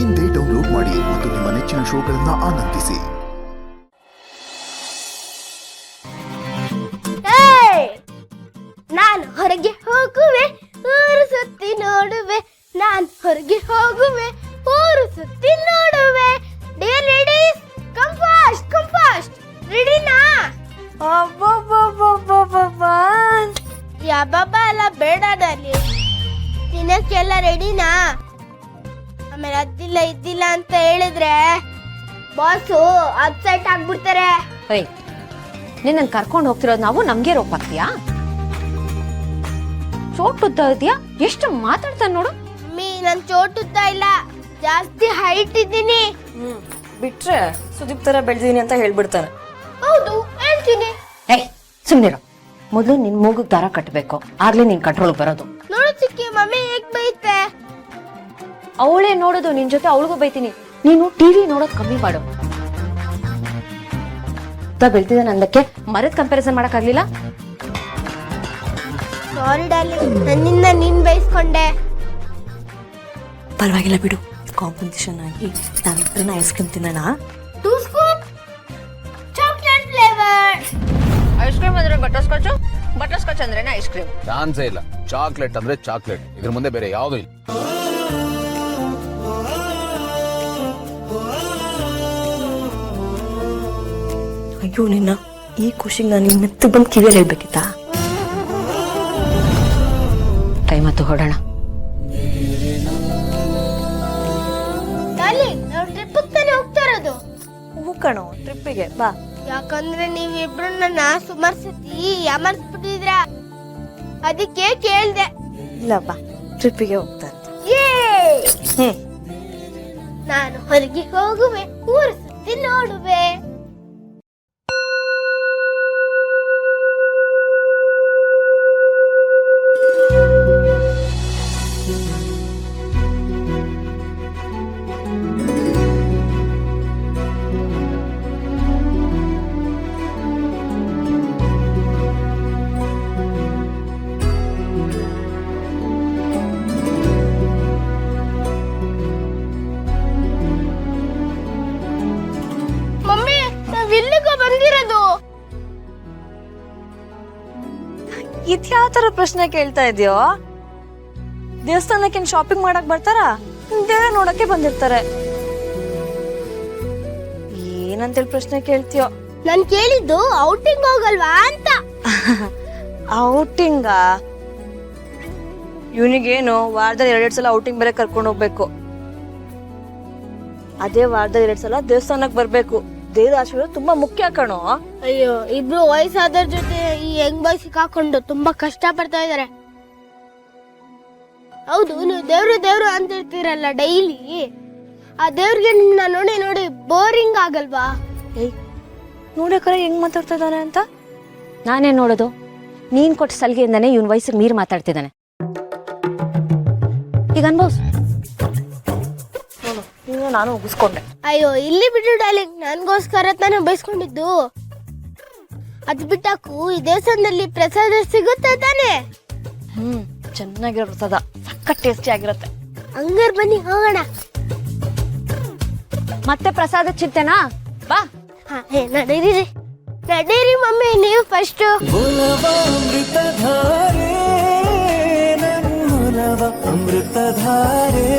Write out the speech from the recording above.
ಇಂದೇ ಡೌನ್ಲೋಡ್ ಮಾಡಿ ಮತ್ತು ನಿಮ್ಮ ನೆಚ್ಚಿನ ಶೋಗಳನ್ನ ಆನಂದಿಸಿ. ನಾನು ಹೊರಗೆ ಹೋಗುವೆ, ಊರು ಸುತ್ತಿ ನೋಡುವೆ. ನಾನು ಹೊರಗೆ ಹೋಗುವೆ, ಊರು ಸುತ್ತಿ ನೋಡುವೆ. Dear ladies, come fast, come fast. ರೆಡಿನಾ? ಯಾಬಾಬ ಅಲ್ಲ, ಬೇಡ ಡಾರ್ಲಿ. ದಿನಕ್ಕೆಲ್ಲ ರೆಡಿನಾ? ಆಮೇಲೆ ಅದಿಲ್ಲ ಇದ್ದಿಲ್ಲ ಅಂತ ಹೇಳಿದ್ರೆ ಬಾಸು ಅಪ್ಸೆಟ್ ಆಗ್ಬಿಡ್ತಾರೆ. ನಿನ್ನ ಕರ್ಕೊಂಡು ಹೋಗ್ತಿರೋದು ನಾವು ನಮ್ಗೆ ರೋಪ್ ಆಗ್ತೀಯಾ? ಚೋಟುದ್ದ ಇದೆಯಾ? ಎಷ್ಟು ಮಾತಾಡ್ತಾನೆ ನೋಡು. ಮಮ್ಮಿ, ನನ್ ಚೋಟುದ್ದ ಇಲ್ಲ, ಜಾಸ್ತಿ ಹೈಟ್ ಇದ್ದೀನಿ. ಬಿಟ್ರೆ ಸುದೀಪ್ ತರ ಬೆಳೆದಿದ್ದೀನಿ ಅಂತ ಹೇಳ್ಬಿಡ್ತಾನೆ. ಹೌದು, ಹೇಳ್ತೀನಿ. ಸುಮ್ನಿರು. ಮೊದಲು ನಿನ್ ಮೂಗು ದಾರ ಕಟ್ಟಬೇಕು, ಆಗ್ಲೇ ನಿನ್ ಕಂಟ್ರೋಲ್ ಬರೋದು. ನೋಡು ಚಿಕ್ಕಿ, ಮಮ್ಮಿ ಹೇಗ್ ಬೈತೆ. ಅವಳೇ ನೋಡೋದು, ನಿನ್ ಜೊತೆ ಅವಳಿಗೂ ಬೈತೀನಿ. ನೀನು ಟಿವಿ ನೋಡೋದ್ ಕಮ್ಮಿ ಮಾಡು. ಬೆಳ್ತಿದ್ದಾನೆ ಅಂದಕ್ಕೆ ಮರದ ಕಂಪ್ಯಾರಿಸನ್ ಮಾಡಕ್ ಆಗ್ಲಿಲ್ಲ. ಸಾರಿ ಡಾರ್ಲಿಂಗ್, ನನ್ನಿಂದ ನೀನ್ ಬೈಸ್ಕೊಂಡೆ. ಪರವಾಗಿಲ್ಲ ಬಿಡು, ಕಾಂಪನ್ಸೇಷನ್ ಆಗಿ ನಾವಿಬ್ಬರನ್ನ ಐಸ್ ಕ್ರೀಮ್ ತಿನ್ನೋಣ. 2 scoop chocolate flavour. Ice cream ಅಂದ್ರೆ ಬಟರ್ ಸ್ಕಾಚ್, ಬಟರ್ ಸ್ಕಾಚ್ ಅಂದ್ರೆ ಐಸ್ ಕ್ರೀಮ್. ಚಾನ್ಸೇ ಇಲ್ಲ. ಚಾಕ್ಲೇಟ್ ಅಂದ್ರೆ ಚಾಕ್ಲೇಟ್, ಇದ್ರ ಮುಂದೆ ಬೇರೆ ಯಾವ್ದು ಇಲ್ಲ. ಅಯ್ಯೋ ನಿನ್ನ, ಈ ಖುಷಿಗೆ ನಾನು ಮೆತ್ತ ಬಂದು ಕಿವಿಯಲ್ಲಿ ಹೇಳ್ಬೇಕಿತ್ತಾ? ಟೈಮ್ ಆಯ್ತು, ಹೊರಡೋಣ. ಡಾರ್ಲಿಂಗ್, ನಾವು ಟ್ರಿಪ್ ತಾನೇ ಹೋಗ್ತಾ ಇರೋದು. ಹೂ ಕಣೋ, ಟ್ರಿಪ್ಪಿಗೆ ಬಾ. ಯಾಕಂದ್ರೆ ನೀವಿಬ್ರು ನನ್ನ ಸುಮಾರು ಸತಿ ಯಾಮರ್ಸ್ಬಿಟ್ಟಿದ್ರ, ಅದಕ್ಕೆ ಕೇಳ್ದೆ. ಇಲ್ಲ ಬಾ, ಟ್ರಿಪ್ಪಿಗೆ ಹೋಗ್ತಾ ನಾನು ಹೊರಗೆ ಹೋಗುವೆ, ಊರು ಸುತ್ತಿ ನೋಡುವೆ. ಇಲ್ಲಿಗೂ ಬಂದಿರೋದು. ಇದ್ಯಾವ ತರ ಪ್ರಶ್ನೆ ಕೇಳ್ತಾ ಇದೆಯೋ? ದೇವಸ್ಥಾನಕ್ಕೆ ಶಾಪಿಂಗ್ ಮಾಡಕ್ ಬರ್ತಾರ? ದೇವ್ರ ನೋಡಕ್ಕೆ ಬಂದಿರ್ತಾರೆ. ಏನಂತೇಳಿ ಪ್ರಶ್ನೆ ಕೇಳ್ತೀಯೋ? ನಾನ್ ಕೇಳಿದ್ದು ಔಟಿಂಗ್ ಹೋಗಲ್ವಾ ಅಂತ. ಔಟಿಂಗ? ಇವನಿಗೇನು ವಾರದಲ್ಲಿ 2 ಸಲ ಔಟಿಂಗ್ ಬೇರೆ ಕರ್ಕೊಂಡು ಹೋಗ್ಬೇಕು. ಅದೇ ವಾರದಲ್ಲಿ 2 ಸಲ ದೇವಸ್ಥಾನಕ್ ಬರ್ಬೇಕು. ದೇವ್ರ ಆಶೀರ್ವಾದ ತುಂಬಾ ಮುಖ್ಯ ಕಣೋ. ಅಯ್ಯೋ, ಇಬ್ರು ವಯಸ್ಸಾದವ್ರ ಜೊತೆ ಈ ಹೆಂಗ್ ಬಾಯ್ ಸಿಕ್ಕಾಕೊಂಡು ತುಂಬಾ ಕಷ್ಟ ಪಡ್ತಾ ಇದಾರೆ. ಹೌದು, ನೀವು ದೇವ್ರು ದೇವ್ರು ಅಂತ ಇರ್ತೀರಲ್ಲ ಡೈಲಿ, ಆ ದೇವ್ರಿಗೆ ನಿಮ್ನ ನೋಡಿ ನೋಡಿ ಬೋರಿಂಗ್ ಆಗಲ್ವಾ? ನೋಡಕರ ಹೆಂಗ್ ಮಾತಾಡ್ತಾ ಇದ್ದಾನೆ ಅಂತ. ನಾನೇ ನೋಡೋದು, ನೀನ್ ಕೊಟ್ಟ ಸಲಿಗೆಯಿಂದಾನೆ ಇವನ್ ವಯಸ್ಸಿಗೆ ಮೀರಿ ಮಾತಾಡ್ತಿದ್ದಾನೆ. ಈಗ ಅನ್ಭವ್ಸ್. ನಾನು ಉಗಿಸ್ಕೊಂಡೆ. ಅಯ್ಯೋ, ಇಲ್ಲಿ ಬಿಡು ಡಾರ್ಲಿಂಗ್, ನನ್ಗೋಸ್ಕರ ತಾನೇ ಬೈಸ್ಕೊಂಡಿದ್ದು. ಅದ್ ಬಿಟ್ಟಾಕು, ಈ ದೇವಸ್ಥಾನದಲ್ಲಿ ಪ್ರಸಾದ ಸಿಗುತ್ತೆ ತಾನೆ? ಚೆನ್ನಾಗಿರ್ತದ, ಸಖತ್ ಟೇಸ್ಟಿ ಆಗಿರುತ್ತೆ. ಹಂಗಾರ್ ಬನ್ನಿ ಹೋಗೋಣ. ಮತ್ತೆ ಪ್ರಸಾದ ಚಿಂತೆನಾ? ಬಾ. ನಡೀರಿ ನಡೀರಿ ಮಮ್ಮಿ, ನೀವು ಫಸ್ಟ್. ಅಮೃತಧಾರೆ